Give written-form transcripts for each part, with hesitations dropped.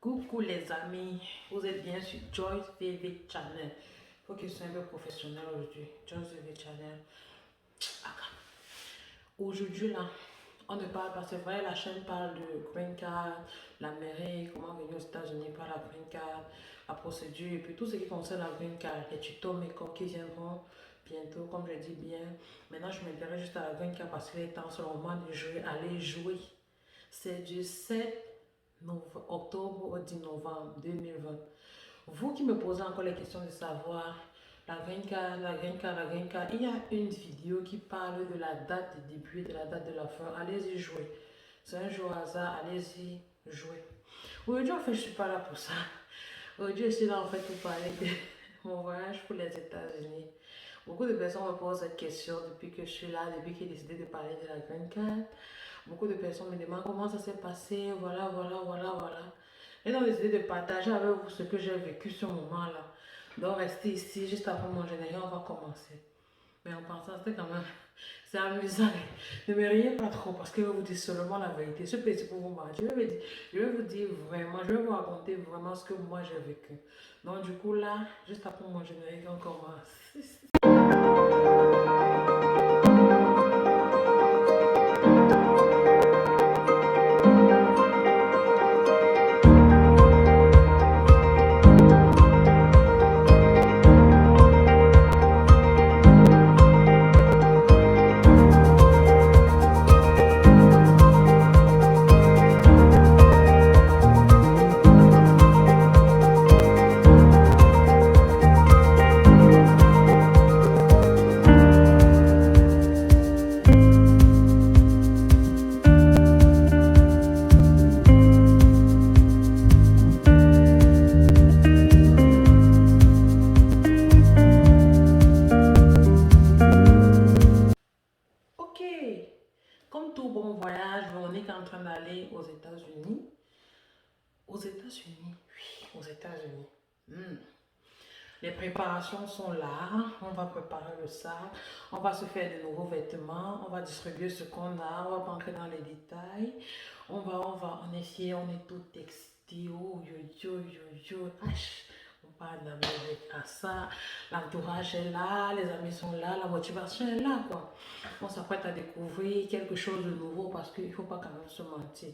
Coucou les amis, vous êtes bien sur Joyce VV Channel. Faut que je sois un peu professionnel aujourd'hui. Joyce VV Channel. Aujourd'hui là, on ne parle pas, c'est vrai, la chaîne parle de green card, l'Amérique, comment venir aux États-Unis par la green card, la procédure et puis tout ce qui concerne la green card, les tutos, mes cours qui viendront bientôt, comme je dis bien. Maintenant, je m'intéresse juste à la green card parce qu'il est temps sur le moment de jouer, aller jouer. C'est du 7 octobre au 10 novembre 2020. Vous qui me posez encore les questions de savoir la green card, la green card, la green card, il y a une vidéo qui parle de la date de début et de la date de la fin. Allez-y jouer. C'est un jeu au hasard, allez-y jouer. Aujourd'hui, en fait, je ne suis pas là pour ça. Aujourd'hui, je suis là en fait pour parler de mon voyage pour les États-Unis. Beaucoup de personnes me posent cette question depuis que je suis là, depuis que j'ai décidé de parler de la green card. Beaucoup de personnes me demandent comment ça s'est passé, voilà, voilà, voilà, voilà. Et donc, j'ai décidé de partager avec vous ce que j'ai vécu ce moment-là. Donc, restez ici, juste après mon générique, on va commencer. Mais en pensant, c'était quand même, c'est amusant. Ne me riez pas trop parce que je vais vous dire seulement la vérité. Ce petit pour vous mentir. Je vais vous dire vraiment, je vais vous raconter vraiment ce que moi j'ai vécu. Donc, du coup, là, juste après mon générique, on commence. Ok, comme tout bon voyage, on est en train d'aller aux États-Unis. Aux États-Unis, oui, aux États-Unis. Hmm. Les préparations sont là. On va préparer le sac. On va se faire de nouveaux vêtements. On va distribuer ce qu'on a. On va pas entrer dans les détails. On essaie. On est tout excité. Oh, yo, yo, yo, yo. Aïe. On parle d'Amérique à ça. L'entourage est là. Les amis sont là. La motivation est là, quoi. On s'apprête à découvrir quelque chose de nouveau parce qu'il ne faut pas quand même se mentir.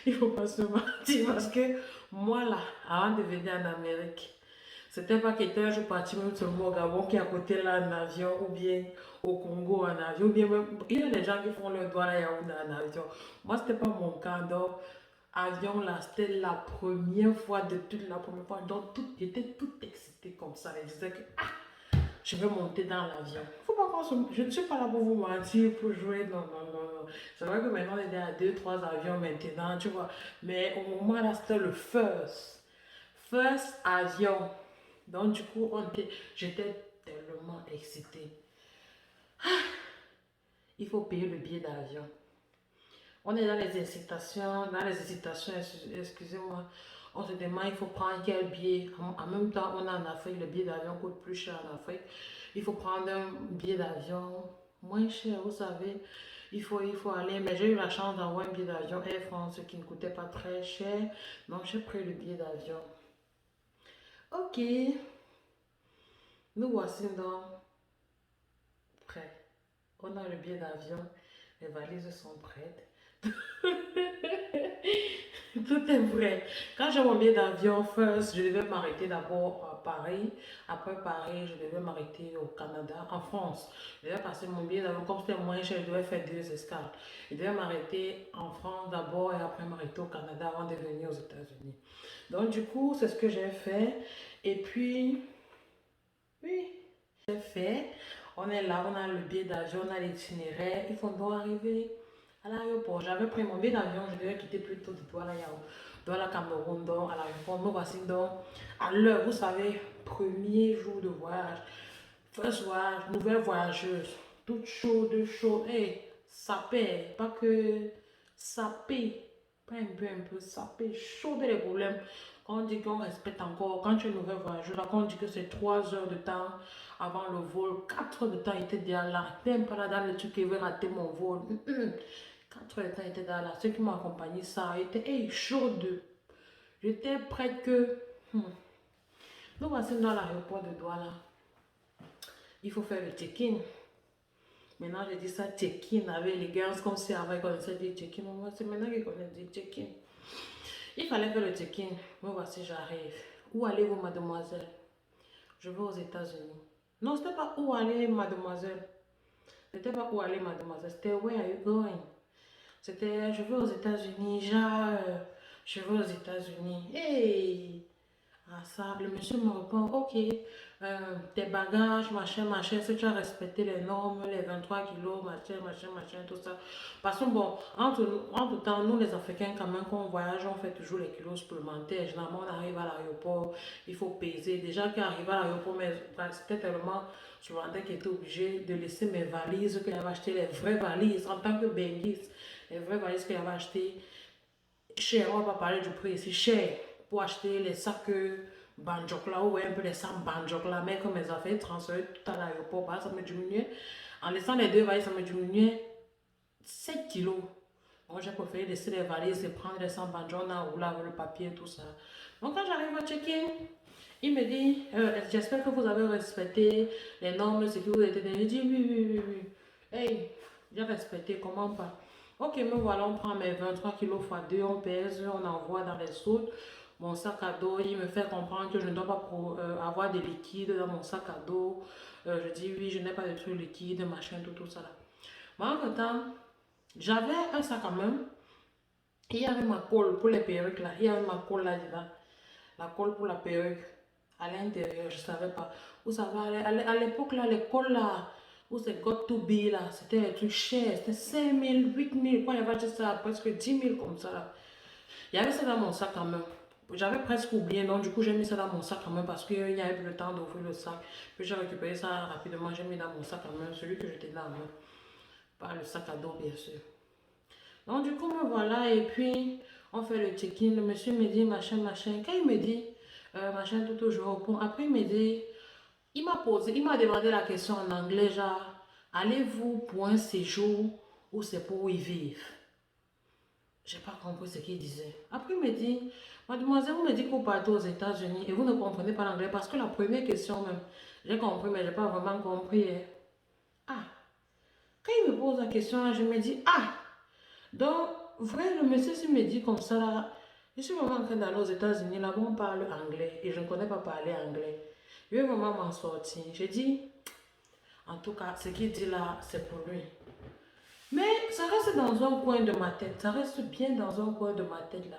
Il faut pas se mentir parce que moi là, avant de venir en Amérique, c'était pas quelqu'un, je partis même seulement au Gabon qui est à côté là en avion ou bien au Congo en avion, ou bien même, il y a des gens qui font leur doigt là Yaoundé en avion. Moi, c'était pas mon cas, donc avion là, c'était la première fois de toute la première fois, donc j'étais toute excitée comme ça. Je disais que je vais monter dans l'avion. Faut pas qu'on Je ne suis pas là pour vous mentir, pour jouer. Non, non, non, non. C'est vrai que maintenant, on est à deux, trois avions maintenant, tu vois. Mais au moment là, c'était le first. First avion. Donc, du coup, j'étais tellement excitée. Il faut payer le billet d'avion. On est dans les hésitations, excusez-moi. On se demande, il faut prendre quel billet. En même temps, on est en Afrique, le billet d'avion coûte plus cher en Afrique. Il faut prendre un billet d'avion moins cher, vous savez. Il faut aller. Mais j'ai eu la chance d'avoir un billet d'avion Air France qui ne coûtait pas très cher. Donc, j'ai pris le billet d'avion. Ok, nous voici donc prêts. On a le billet d'avion. Les valises sont prêtes. Tout est vrai. Quand j'ai mon billet d'avion, first, je devais m'arrêter d'abord à Paris. Après Paris, je devais m'arrêter au Canada, en France. Je devais passer mon billet d'avion. Comme c'était moins cher, je devais faire deux escales. Je devais m'arrêter en France d'abord et après m'arrêter au Canada avant de venir aux États-Unis. Donc, du coup, c'est ce que j'ai fait. Et puis, oui, j'ai fait. On est là, on a le billet d'avion, on a l'itinéraire. Il faut donc arriver à l'aéroport. J'avais pris mon billet d'avion, je devais quitter plus tôt de Douala Cameroun, donc à l'aéroport. Nous voici donc à l'heure, vous savez, premier jour de voyage. First voyage, nouvelle voyageuse, toute chaude, chaude. Et ça paie, pas que ça paie, pas un peu, ça paie, chaud les problèmes. Quand on dit qu'on respecte encore, quand tu es nouvelle voyageuse, là, quand on dit que c'est 3 heures de temps avant le vol, 4 heures de temps, il était déjà là. Même pas là dans le truc qui veut rater mon vol. Entre le temps, il était là. Ceux qui m'ont accompagné, ça était chaud de. J'étais prête que. Nous voici dans l'aéroport de Douala. Il faut faire le check-in. Maintenant, j'ai dit ça, check-in avec les gars, comme si avant ils connaissaient dire check-in. Moi, c'est maintenant qu'ils connaissent dire check-in. Il fallait faire le check-in. Me voici, j'arrive. Où allez-vous, mademoiselle? Je vais aux États-Unis. Non, c'était pas où aller, mademoiselle. C'était pas où aller, mademoiselle. C'était where are you going? C'était je vais aux États-Unis, je vais aux États-Unis. Hey! Ah, ça, le monsieur me répond, ok, tes bagages, machin, machin, est-ce que tu as respecté les normes, les 23 kilos, machin, machin, machin, tout ça. Parce que bon, entre temps, nous les Africains, quand même, quand on voyage, on fait toujours les kilos supplémentaires. Généralement, on arrive à l'aéroport, il faut peser. Déjà qu'arriver à l'aéroport, mais c'était tellement supplémentaire qu'il était obligé de laisser mes valises, que j'avais acheté les vraies valises, en tant que benguiste, les vraies valises que j'avais achetées. Cher, on va pas parler du prix ici, cher pour acheter les sacs banjok là, ou un peu les sacs banjok là, mais comme mes affaires transférées tout à l'aéroport, bah, ça me diminuait. En laissant les deux valises, ça me diminuait 7 kilos. Donc j'ai préféré laisser les valises et prendre les sacs banjok là, ou là, avec le papier et tout ça. Donc quand j'arrive à check-in, il me dit, j'espère que vous avez respecté les normes de sécurité. Je dis oui, oui, oui, oui. Hey, j'ai respecté, comment pas? Ok, me voilà, on prend mes 23 kilos x 2, on pèse, on envoie dans les sauts. Mon sac à dos, il me fait comprendre que je ne dois pas avoir de liquide dans mon sac à dos. Je dis oui, je n'ai pas de trucs liquides, machin, tout ça là. Mais en même temps, j'avais un sac à main. Il y avait ma colle pour les perruques là. Il y avait ma colle là dedans. La colle pour la perruque à l'intérieur, je ne savais pas. Vous savez, à l'époque là, les colles là, où c'est got to be là, c'était des trucs chers. C'était 5 000, 8 000. Quand il y avait acheté ça, presque 10 000 comme ça là. Il y avait ça dans mon sac à main. J'avais presque oublié, donc du coup j'ai mis ça dans mon sac à main parce qu'il n'y avait plus le temps d'ouvrir le sac. Puis j'ai récupéré ça rapidement, j'ai mis dans mon sac à main, celui que j'étais dans la main. Pas le sac à dos bien sûr. Donc du coup me voilà et puis on fait le check-in. Le monsieur me dit machin, machin. Quand il me dit machin tout, je réponds. Après il me dit, il m'a demandé la question en anglais genre, allez-vous pour un séjour ou c'est pour y vivre? J'ai pas compris ce qu'il disait. Après, il me dit, mademoiselle, vous me dites que vous partez aux États-Unis et vous ne comprenez pas l'anglais parce que la première question même, j'ai compris, mais j'ai pas vraiment compris, hein. Ah, quand il me pose la question, je me dis, ah, donc, vrai, le monsieur, s'il me dit comme ça, là, je suis vraiment en train d'aller aux États-Unis, là-bas, on parle anglais et je ne connais pas parler anglais. Je vais vraiment m'en sortir. J'ai dit, en tout cas, ce qu'il dit là, c'est pour lui. Mais ça reste dans un coin de ma tête. Ça reste bien dans un coin de ma tête là.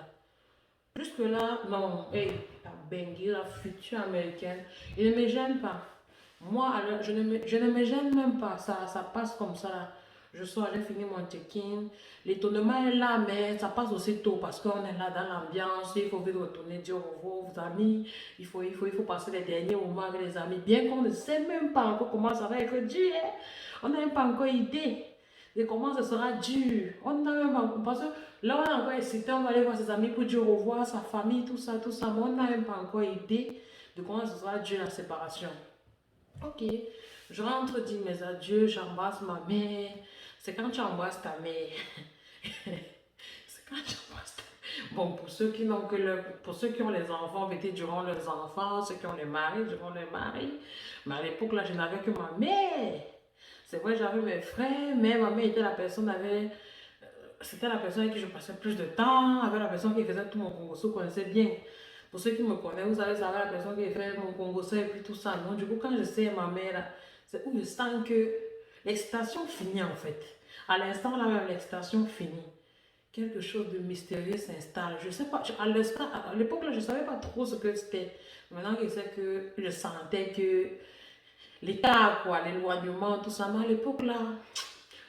Jusque là, non. Hey, la Bengi, la future américaine, il ne me gêne pas. Moi, alors, je ne me gêne même pas. Ça passe comme ça là. Je sors, j'ai fini mon check-in. L'étonnement est là, mais ça passe aussi tôt parce qu'on est là dans l'ambiance. Il faut vite retourner dire au revoir aux amis. Il faut passer les derniers moments avec les amis. Bien qu'on ne sait même pas encore comment ça va être dur, hein. On n'a même pas encore idée de comment ça sera dur. On n'a même pas, parce que là, on a encore excité, on va aller voir ses amis pour dire au revoir, sa famille, tout ça, mais on n'a même pas encore idée de comment ça sera dur la séparation. Ok, je rentre, dis mes adieux, j'embrasse ma mère. C'est quand tu embrasses ta mère. C'est quand tu embrasses ta mère. Bon, pour ceux qui ont les enfants, peut-être durant leurs enfants, ceux qui ont les maris, durant les maris. Mais à l'époque, là, je n'avais que ma mère. C'est vrai, j'avais mes frères, mais ma mère était la personne avec. C'était la personne avec qui je passais plus de temps, avec la personne qui faisait tout mon congosso, vous connaissez bien. Pour ceux qui me connaissent, vous savez, c'est avec la personne qui fait mon congosso et puis tout ça. Donc, du coup, quand je sais ma mère, c'est où je sens que l'excitation finit en fait. À l'instant là même, l'excitation finit. Quelque chose de mystérieux s'installe. Je sais pas, à l'époque là, je savais pas trop ce que c'était. Maintenant, je sais que je sentais que l'état, quoi, l'éloignement, tout ça. Mais à l'époque là,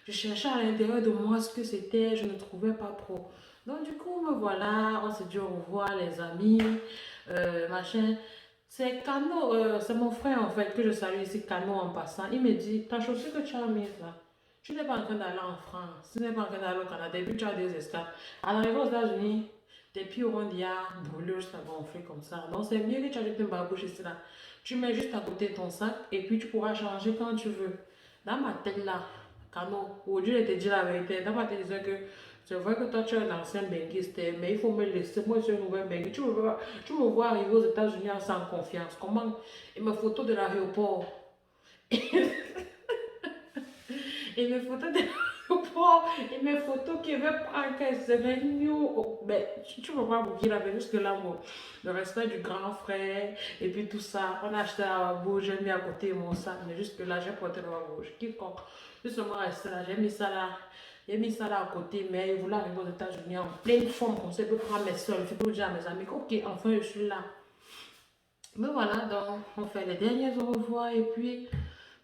je cherchais à l'intérieur de moi ce que c'était, je ne trouvais pas trop. Donc du coup, me voilà, on s'est dit au revoir les amis, machin. C'est Cano, c'est mon frère en fait que je salue ici, Cano en passant. Il me dit, ta chaussure que tu as mise là, tu n'es pas en train d'aller en France, tu n'es pas en train d'aller au Canada, et puis tu as des escales. À l'arrivée aux États-Unis, tes pieds auront déjà brûlé jusqu'à gonfler comme ça. Donc c'est mieux que tu achètes une babouche ici là. Tu mets juste à côté ton sac et puis tu pourras changer quand tu veux. Dans ma tête là, Cano, aujourd'hui, je te dis la vérité. D'abord, je te disais que c'est vrai que toi, tu es un ancien benguiste, mais il faut me laisser. Moi, je suis un nouvel benguiste. Tu me vois arriver aux États-Unis sans confiance. Comment? Et mes photos de l'aéroport. Et mes photos de l'aéroport. Et mes photos qui veulent prendre qu'elles seraient new. Mais tu me vois, il avait jusque là, bon, le respect du grand frère. Et puis tout ça. On a acheté la bouche, j'ai mis à côté mon sac. Mais jusque là, j'ai porté la bouche. Quiconque, justement, resté là, j'ai mis ça là. J'ai mis ça là à côté, mais il voulait arriver aux États-Unis en pleine forme, comme ça, il peut prendre mes soeurs, il faut dire à mes amis, ok, enfin, je suis là. Mais voilà, donc, on fait les derniers au revoir, et puis,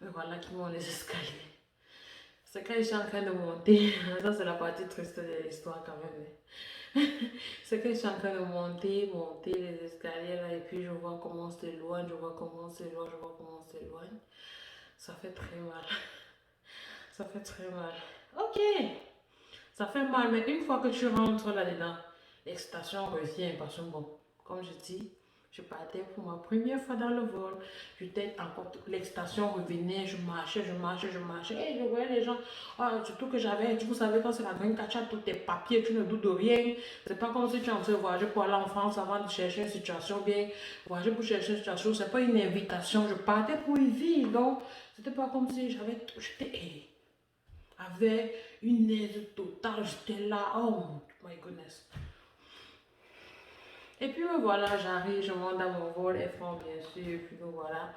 me voilà qui monte les escaliers. C'est quand je suis en train de monter, ça c'est la partie triste de l'histoire quand même. C'est que je suis en train de monter les escaliers là, et puis je vois comment on s'éloigne, je vois comment on s'éloigne, je vois comment on s'éloigne. Ça fait très mal. Ça fait très mal. Ok, ça fait mal, mais une fois que tu rentres là-dedans, l'excitation revient parce que bon, comme je dis, je partais pour ma première fois dans le vol. J'étais encore, l'excitation revenait, je marchais, et je voyais les gens. Ah, surtout que j'avais, vous savez, quand c'est la green card, tu as tous tes papiers, tu ne doutes de rien. C'est pas comme si tu es en train de voyager pour aller en France avant de chercher une situation bien. Voyager pour chercher une situation, c'est pas une invitation. Je partais pour y vivre, donc c'était pas comme si j'avais, j'étais avec une aise totale, j'étais là, oh my goodness. Et puis me voilà, j'arrive, je monte dans mon vol F1 bien sûr, et puis me voilà.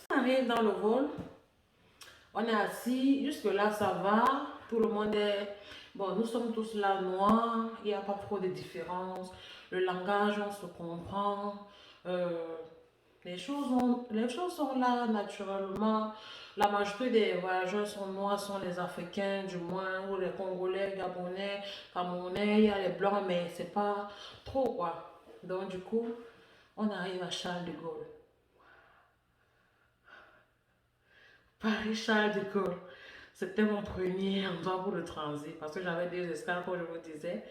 On arrive dans le vol, on est assis, jusque là ça va, tout le monde est... Bon, nous sommes tous là noirs, il n'y a pas trop de différence, le langage on se comprend, euh, les choses sont là naturellement. La majorité des voyageurs sont noirs, sont les Africains, du moins, ou les Congolais, Gabonais, Camerounais, il y a les Blancs, mais c'est pas trop quoi. Donc, du coup, on arrive à Charles de Gaulle. Paris-Charles de Gaulle. C'était mon premier endroit pour le transit parce que j'avais deux escales, comme je vous disais,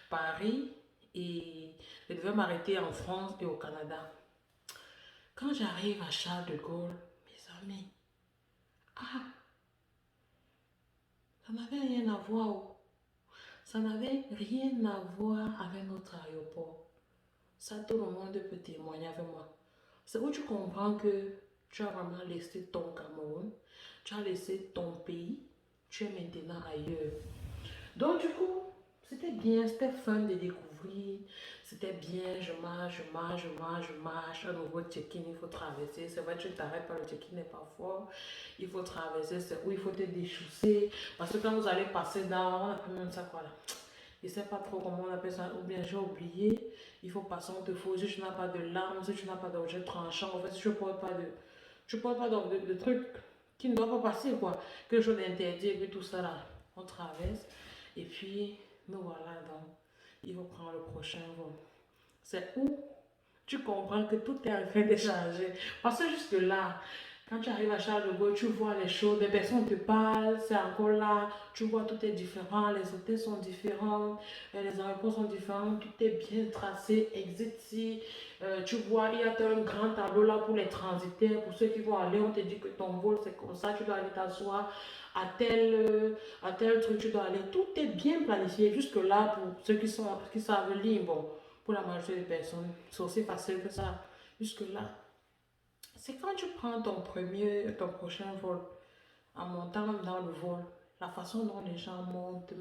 Paris et je devais m'arrêter en France et au Canada. Quand j'arrive à Charles de Gaulle, mes amis, ah, ça n'avait rien à voir. Ça n'avait rien à voir avec notre aéroport. Ça, tout le monde peut témoigner avec moi. C'est où tu comprends que tu as vraiment laissé ton Cameroun, tu as laissé ton pays, tu es maintenant ailleurs. Donc, du coup, c'était bien, c'était fun de découvrir. C'était bien, je marche. Un nouveau check-in, il faut traverser. C'est vrai, tu t'arrêtes pas, le check-in n'est pas fort. Il faut traverser, c'est où il faut te déchausser. Parce que quand vous allez passer dans, on appelle même ça quoi là. Je ne sais pas trop comment on appelle ça, ou bien j'ai oublié. Il faut passer, on te faut, si tu n'as pas de larmes, si tu n'as pas d'objet tranchant, en fait, si tu ne portes pas de, tu portes pas de trucs qui ne doivent pas passer, quoi. Quelque chose d'interdit, et puis tout ça là, on traverse. Et puis, nous voilà, donc, il faut prendre le prochain vol. C'est où tu comprends que tout est en train de changer. Parce que jusque-là, quand tu arrives à Charles de Gaulle, tu vois les choses, les personnes te parlent, c'est encore là, tu vois tout est différent, les hôtels sont différents, les aéroports sont différents, tout est bien tracé, exit. Tu vois, il y a un grand tableau là pour les transitaires, pour ceux qui vont aller, on te dit que ton vol c'est comme ça, tu dois aller t'asseoir à tel truc, tu dois aller, tout est bien planifié, jusque là pour ceux qui savent lire, bon, pour la majorité des personnes, c'est aussi facile que ça, jusque là. C'est quand tu prends ton prochain vol, en montant dans le vol, la façon dont les gens montent,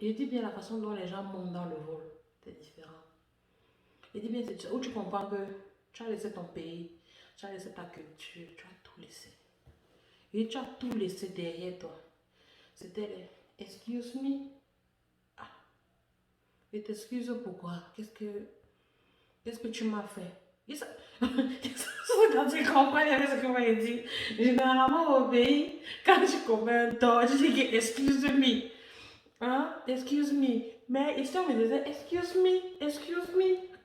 je dis bien la façon dont les gens montent dans le vol, c'est différent. Je dis bien, c'est où tu comprends que tu as laissé ton pays, tu as laissé ta culture, tu as tout laissé. Et tu as tout laissé derrière toi. C'était les excuse me. Ah, et t'excuse pourquoi? Qu'est-ce que tu m'as fait? Et ça, quand tu comprends ce que m'a dit, généralement au pays, quand tu commets un tort, tu dis que excuse me. Hein? Excuse me. Mais ici, on me disait excuse me.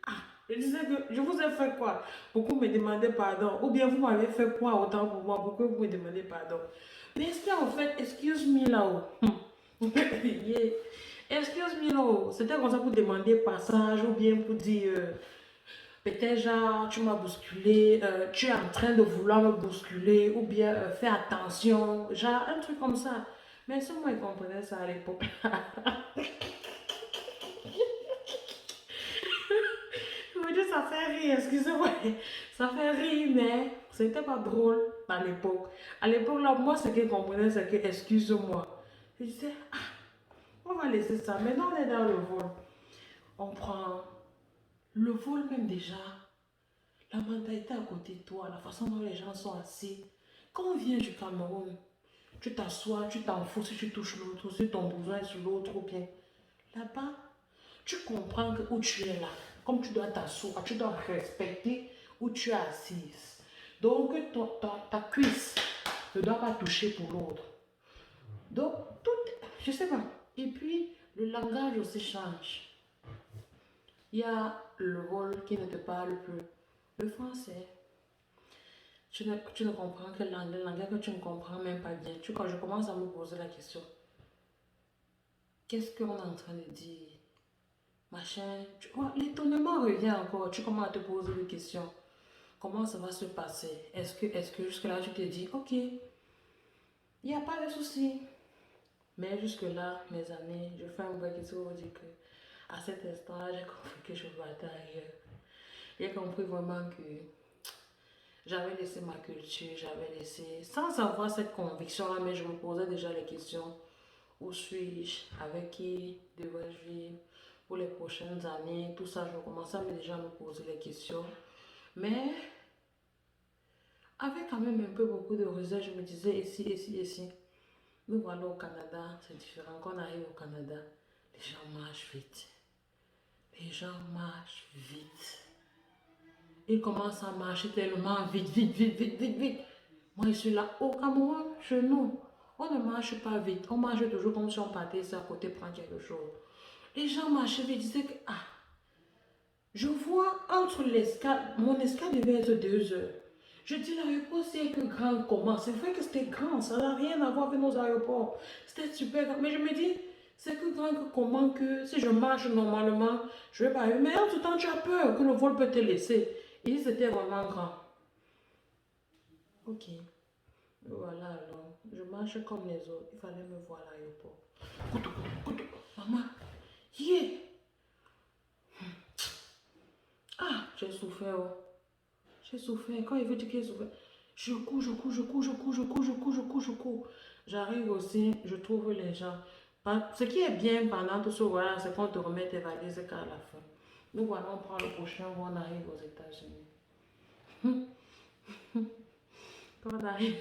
Ah, je disais que je vous ai fait quoi? Pourquoi vous me demandez pardon? Ou bien vous m'avez fait quoi autant pour moi? Pourquoi vous me demandez pardon? Mais est-ce qu'en fait, excuse me là-haut? Yeah. Excuse me là-haut. C'était comme ça pour demander passage ou bien pour dire. peut-être genre, tu m'as bousculé, tu es en train de vouloir me bousculer, ou bien fais attention, genre un truc comme ça. Mais ça, moi, il comprenait ça à l'époque. Je me dis, ça fait rire, excusez-moi. Ça fait rire, mais c'était pas drôle à l'époque. À l'époque, là, moi, ce qu'il comprenait, c'est que, excuse-moi. Je disais, ah, on va laisser ça. Maintenant, on est dans le vol. On prend le vol même déjà. La mentalité à côté de toi, la façon dont les gens sont assis. Quand on vient du Cameroun, tu t'assois, tu t'en fous si tu touches l'autre, si ton besoin est sur l'autre ou bien. Là-bas, tu comprends que où tu es là, comme tu dois t'asseoir, tu dois respecter où tu es assise. Donc, ta cuisse ne doit pas toucher pour l'autre. Donc, tout, je sais pas. Et puis, le langage aussi change. Il y a le rôle qui ne te parle plus. Le français. Tu ne comprends que l'anglais, l'anglais que tu ne comprends même pas bien. Quand je commence à me poser la question, qu'est-ce qu'on est en train de dire? Machin. L'étonnement revient encore. Tu commences à te poser des questions. Comment ça va se passer? Est-ce que jusque-là, tu te dis, ok, il n'y a pas de souci. Mais jusque-là, mes amis, je fais un break ici pour vous dire que à cet instant-là, j'ai compris que je partais ailleurs. J'ai compris vraiment que j'avais laissé ma culture, j'avais laissé, sans avoir cette conviction-là, mais je me posais déjà les questions. Où suis-je? Avec qui devrais-je vivre pour les prochaines années? Tout ça, je commençais déjà à me poser les questions. Mais avec quand même un peu beaucoup de réserve, je me disais ici, ici, ici. Nous voilà au Canada, c'est différent. Quand on arrive au Canada, les gens marchent vite. Les gens marchent vite. Ils commencent à marcher tellement vite, vite, vite, vite, vite, vite. Moi, je suis là au Cameroun, chez nous. On ne marche pas vite. On marche toujours comme si on partait ici à côté prendre quelque chose. Les gens marchaient vite. Ils disaient que, ah, je vois entre l'escale, mon escale devait être 2 heures. Je dis l'aéroport c'est que grand comment? C'est vrai que c'était grand, ça n'a rien à voir avec nos aéroports. C'était super grand. Mais je me dis, c'est que grand que comment que si je marche normalement, je vais pas. Mais en tout temps, tu as peur que le vol peut te laisser. Et c'était vraiment grand. Ok. Voilà alors. Je marche comme les autres. Il fallait me voir à l'aéroport. Koutou, koutou, koutou. Maman, yeah. Ah, j'ai souffert. Oh. J'ai souffert. Quand il veut dire qu'il a souffert, je cours, je cours, je cours, je cours, je cours, je cours, je cours, je cours. J'arrive aussi, je trouve les gens. Ce qui est bien pendant tout ce voyage, c'est qu'on te remet tes valises qu'à la fin. Nous voilà, on prend le prochain, on arrive aux États-Unis. Quand on arrive,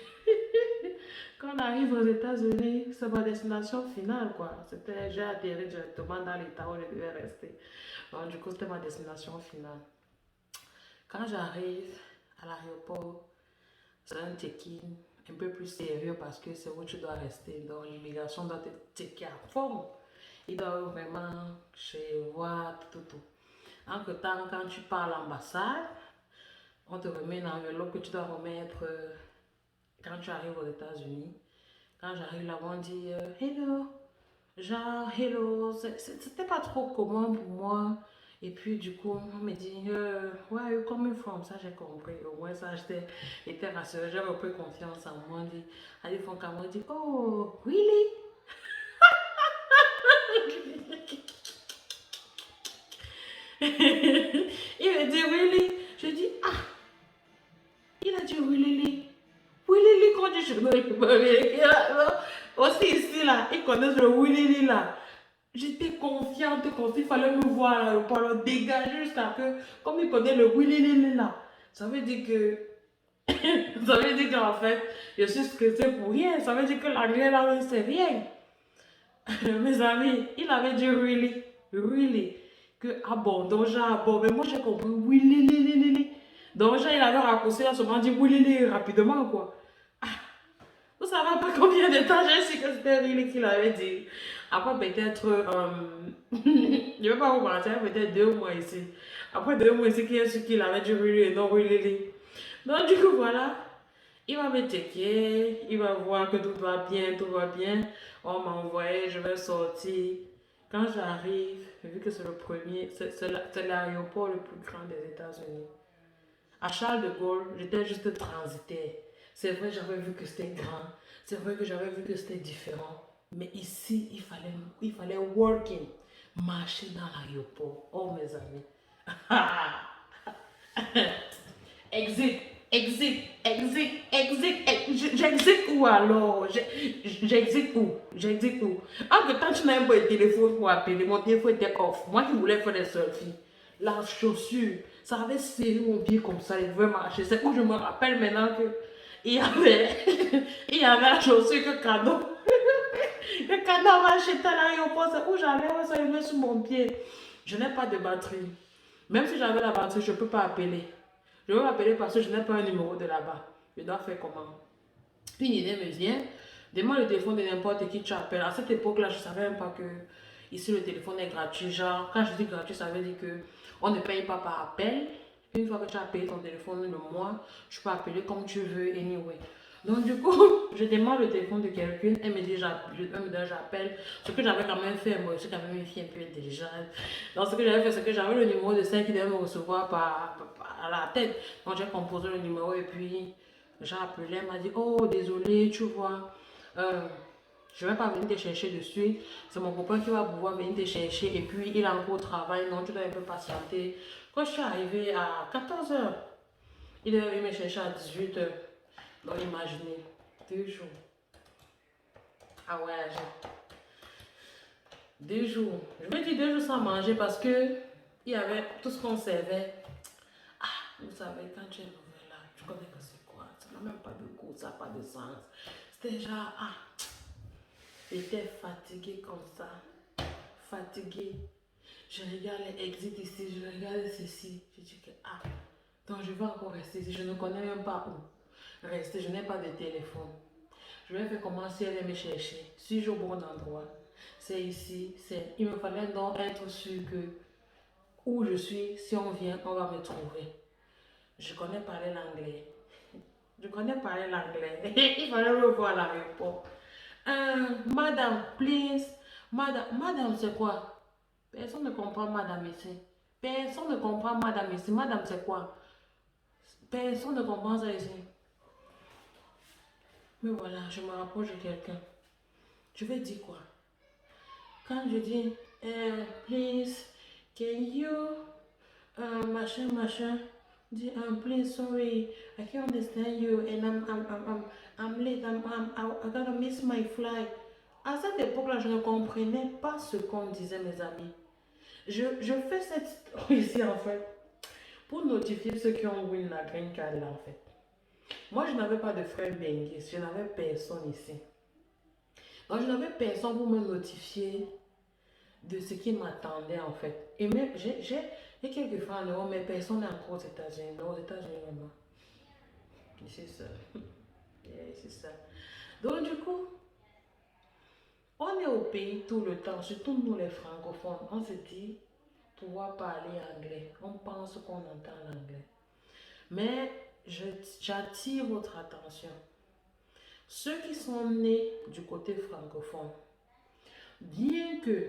quand on arrive aux États-Unis, c'est ma destination finale, quoi. J'ai atterri directement dans l'état où je devais rester. Donc, du coup, c'était ma destination finale. Quand j'arrive à l'aéroport, c'est un check-in un peu plus sérieux parce que c'est où tu dois rester. Donc, l'immigration doit te checker à fond. Ils doivent vraiment voir tout, tout, tout. Entre-temps, quand tu pars à l'ambassade, on te remet une enveloppe que tu dois remettre quand tu arrives aux États-Unis. Quand j'arrive là-bas, on dit hello. Genre, hello. C'était pas trop commun pour moi. Et puis, du coup, on me dit, where are you coming from? Ça, j'ai compris. Au moins, ça, j'étais rassurée. J'ai repris confiance en moi. On dit, allez, font comme on dit, oh, really? Il me dit, really? Je dis, ah, il a dit, really? Willy, quand je aussi ici, là, ils connaissent le Willy, là. J'étais confiante quand il fallait me voir à l'aéroport, le dégager jusqu'à que, comme il connaît le Willy, là, ça veut dire que, ça veut dire qu'en fait, je suis stressée pour rien. Ça veut dire que l'anglais, là, c'est rien. Mes amis, il avait dit really, really, que ah bon, donc ah bon, mais moi j'ai compris oui. Donc il avait raccourci là, seulement dit oui rapidement quoi. Vous savez pas combien de temps j'ai su que c'était really qu'il avait dit. Après peut-être, je ne vais pas vous mentir, peut-être 2 mois ici. Après 2 mois ici, qui est su qu'il avait dit really et non really. Donc du coup voilà. Il va me checker, il va voir que tout va bien, tout va bien. On m'a envoyé, je vais sortir. Quand j'arrive, vu que c'est le premier, c'est l'aéroport le plus grand des États-Unis. À Charles de Gaulle, j'étais juste transitaire. C'est vrai, j'avais vu que c'était grand. C'est vrai que j'avais vu que c'était différent. Mais ici, il fallait working, marcher dans l'aéroport. Oh, mes amis. Exit, exit, exit, exit. J'exit où alors? J'exit où? J'exit où? En que temps, tu n'avais pas de téléphone pour appeler. Mon téléphone était off. Moi qui voulais faire des selfies. La chaussure, ça avait serré mon pied comme ça. Il devait marcher. C'est où je me rappelle maintenant que il y avait, il y avait la chaussure que cadeau. Le cadeau m'a acheté à l'aéroport. C'est où j'allais. Ça il met sur mon pied. Je n'ai pas de batterie. Même si j'avais la batterie, je ne peux pas appeler. Je vais m'appeler parce que je n'ai pas un numéro de là-bas. Je dois faire comment? Une idée me vient. Demande le téléphone de n'importe qui tu appelles. À cette époque-là, je ne savais même pas que ici le téléphone est gratuit. Genre, quand je dis gratuit, ça veut dire que on ne paye pas par appel. Une fois que tu as payé ton téléphone le mois, tu peux appeler comme tu veux, anyway. Donc, du coup, je demande le téléphone de quelqu'un, elle me dit, j'appelle. Ce que j'avais quand même fait, moi, je suis quand même une fille un peu intelligente. Donc, ce que j'avais fait, c'est que j'avais le numéro de celle qui devait me recevoir à la tête. Donc, j'ai composé le numéro et puis j'ai appelé, elle m'a dit, oh, désolé, tu vois, euh, je ne vais pas venir te chercher de suite. C'est mon copain qui va pouvoir venir te chercher et puis il a encore au travail, donc tu dois un peu patienter. Quand je suis arrivée à 14 h, il est venu me chercher à 18 h. Donc imaginez, 2 jours à voyager. 2 jours. Je vais dire 2 jours sans manger parce que il y avait tout ce qu'on servait. Ah, vous savez, quand tu es nouvelle là, tu connais que c'est quoi. Ça n'a même pas de goût, ça n'a pas de sens. C'était genre, j'étais fatiguée comme ça. Fatiguée. Je regarde les exits ici, je regarde ceci. Je dis que, donc je vais encore rester ici. Je ne connais même pas où rester. Je n'ai pas de téléphone. Je vais faire comment si elle me chercher. Suis-je au bon endroit? C'est ici. Il me fallait donc être sûr que où je suis, si on vient, on va me trouver. Je connais parler l'anglais. Je connais parler l'anglais. Il fallait le voir à l'aéroport. Madame, please. Madame, c'est quoi? Personne ne comprend madame ici. Personne ne comprend madame ici. Madame, c'est quoi? Personne ne comprend ça ici. Mais voilà, je me rapproche de quelqu'un. Je vais dire quoi? Quand je dis, please, can you, machin, dis, please, sorry, I can't understand you, and I'm late, I gotta miss my flight. À cette époque-là, je ne comprenais pas ce qu'on disait, mes amis. Je fais cette histoire ici, en fait, pour notifier ceux qui ont win la green card, là, en fait. Moi, je n'avais pas de frère Benguis, je n'avais personne ici. Donc, je n'avais personne pour me notifier de ce qui m'attendait en fait. Et même, j'ai quelques frères en Europe, mais personne n'est encore aux États-Unis. Non, aux États-Unis, vraiment. C'est ça. Yeah, c'est ça. Donc, du coup, on est au pays tout le temps, surtout nous les francophones. On se dit pouvoir parler anglais. On pense qu'on entend l'anglais. Mais j'attire votre attention. Ceux qui sont nés du côté francophone, bien que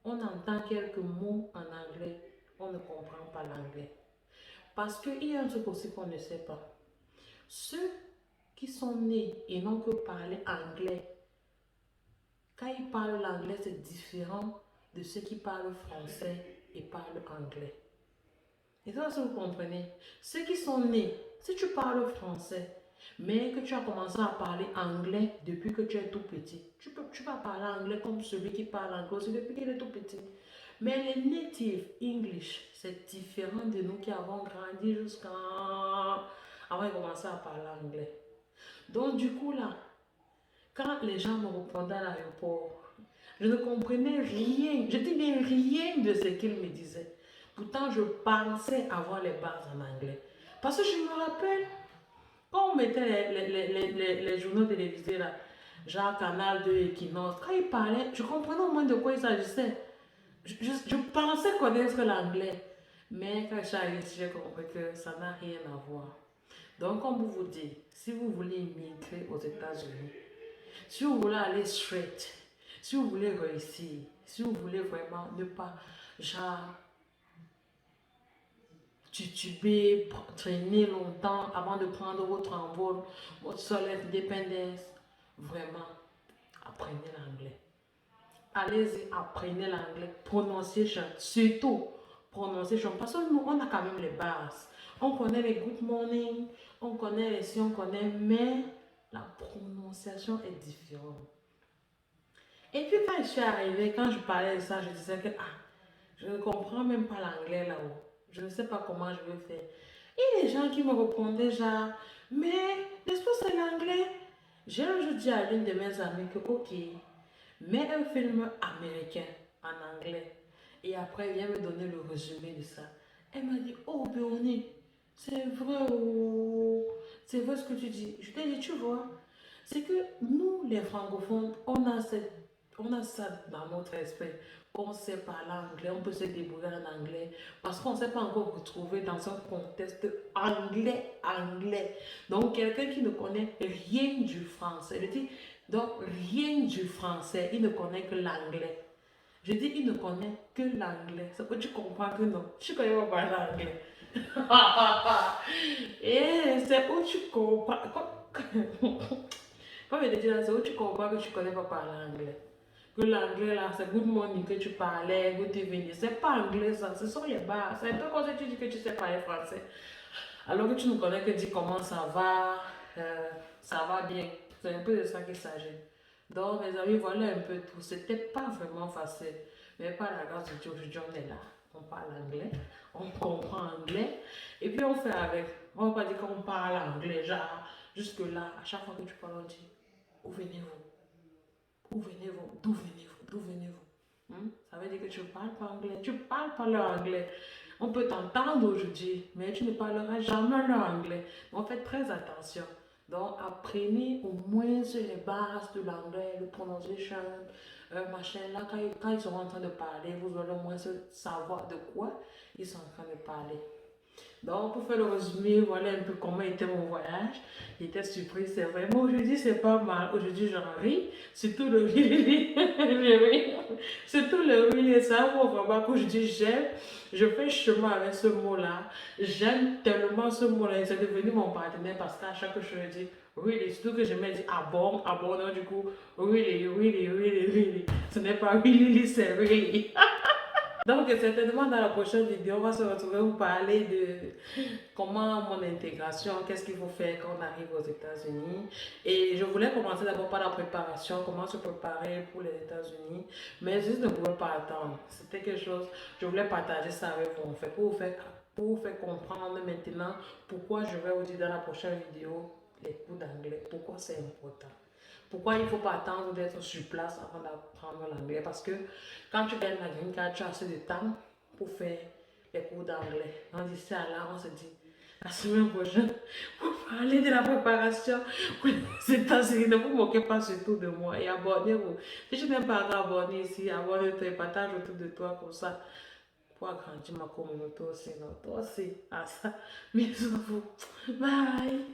on entend quelques mots en anglais, on ne comprend pas l'anglais. Parce qu'il y a un truc aussi qu'on ne sait pas. Ceux qui sont nés et n'ont que parlé anglais, quand ils parlent l'anglais, c'est différent de ceux qui parlent français et parlent anglais. Et ça, si vous comprenez, ceux qui sont nés, si tu parles français, mais que tu as commencé à parler anglais depuis que tu es tout petit, tu vas parler anglais comme celui qui parle anglais aussi depuis qu'il est tout petit. Mais les native English, c'est différent de nous qui avons grandi jusqu'à avant de commencer à parler anglais. Donc du coup là, quand les gens me répondaient à l'aéroport, je ne comprenais rien, je dis bien rien de ce qu'ils me disaient. Pourtant, je pensais avoir les bases en anglais. Parce que je me rappelle, quand on mettait les journaux télévisés là, genre Canal 2 Equinox, quand ils parlaient, je comprenais au moins de quoi il s'agissait. Je pensais connaître l'anglais. Mais quand je suis arrivée ici, j'ai compris que ça n'a rien à voir. Donc, comme vous dit, si vous voulez immigrer aux États-Unis, si vous voulez aller straight, Si vous voulez réussir, si vous voulez vraiment ne pas, genre, tituber, traîner longtemps avant de prendre votre envol, votre seule indépendance, vraiment, apprenez l'anglais. Allez-y, apprenez l'anglais, prononciation, surtout prononciation, parce que nous, on a quand même les bases. On connaît les good morning, on connaît les si, on connaît, mais la prononciation est différente. Et puis quand je suis arrivée, quand je parlais de ça, je disais que je ne comprends même pas l'anglais là-haut. Je ne sais pas comment je vais faire. Et les gens qui me répondaient genre, mais n'est-ce pas c'est l'anglais? J'ai un jour dit à l'une de mes amies que ok, mets un film américain en anglais et après viens me donner le résumé de ça. Elle m'a dit, oh Béonie, c'est vrai, oh, c'est vrai ce que tu dis. Je t'ai dit, tu vois, c'est que nous les francophones, on a ça dans notre esprit. On sait parler anglais, on peut se débrouiller en anglais parce qu'on ne s'est pas encore retrouvé dans un contexte anglais. Donc, quelqu'un qui ne connaît rien du français, je dis, donc rien du français, il ne connaît que l'anglais. Je dis, il ne connaît que l'anglais. C'est que tu comprends que non, tu connais pas parler anglais. Et c'est où tu comprends. Comme je te dis là, c'est où tu comprends que tu connais pas parler anglais. Que l'anglais là, c'est good morning que tu parlais, good evening. C'est pas anglais ça, ce sont les bases. C'est un peu comme si tu dis que tu sais parler français. Alors que tu ne connais que dire comment ça va bien. C'est un peu de ça qu'il s'agit. Donc, mes amis, voilà un peu tout. C'était pas vraiment facile. Mais par la grâce de Dieu, aujourd'hui, on est là. On parle anglais, on comprend anglais, et puis on fait avec. On va pas dire qu'on parle anglais, genre, jusque-là, à chaque fois que tu parles, on dit, où venez-vous? Où venez-vous? D'où venez-vous? D'où venez-vous? Ça veut dire que tu ne parles pas anglais. Tu ne parles pas leur anglais. On peut t'entendre aujourd'hui, mais tu ne parleras jamais leur anglais. Donc faites très attention. Donc apprenez au moins les bases de l'anglais, le pronunciation, machin. Là, quand ils sont en train de parler, vous allez au moins savoir de quoi ils sont en train de parler. Donc, pour faire le résumé, voilà un peu comment était mon voyage. J'étais surprise, c'est vrai. Moi, aujourd'hui, c'est pas mal. Aujourd'hui, j'en ris. Surtout le riz. Surtout le riz. Et ça, moi, vraiment, quand je dis j'aime, je fais chemin avec ce mot-là. J'aime tellement ce mot-là. C'est devenu mon partenaire parce qu'à chaque fois, je le dis really. Surtout que je me dis ah bon, donc du coup, really. Ce n'est pas really, c'est really. Donc, certainement dans la prochaine vidéo, on va se retrouver pour parler de comment mon intégration, qu'est-ce qu'il faut faire quand on arrive aux États-Unis. Et je voulais commencer d'abord par la préparation, comment se préparer pour les États-Unis, mais je ne pouvais pas attendre. C'était quelque chose, je voulais partager ça avec vous, en fait, pour vous faire comprendre maintenant pourquoi je vais vous dire dans la prochaine vidéo les cours d'anglais, pourquoi c'est important. Pourquoi il ne faut pas attendre d'être sur place avant d'apprendre l'anglais? Parce que quand tu gagnes la green card, tu as assez de temps pour faire les cours d'anglais. On dit ça là, on se dit la semaine prochaine, pour parler de la préparation pour les États-Unis. Ne vous moquez pas surtout de moi et abonnez-vous. Si tu n'es pas encore abonné ici, abonne-toi et partage autour de toi comme ça pour agrandir ma communauté aussi. Non, toi aussi. Ah ça, bisous. Bye.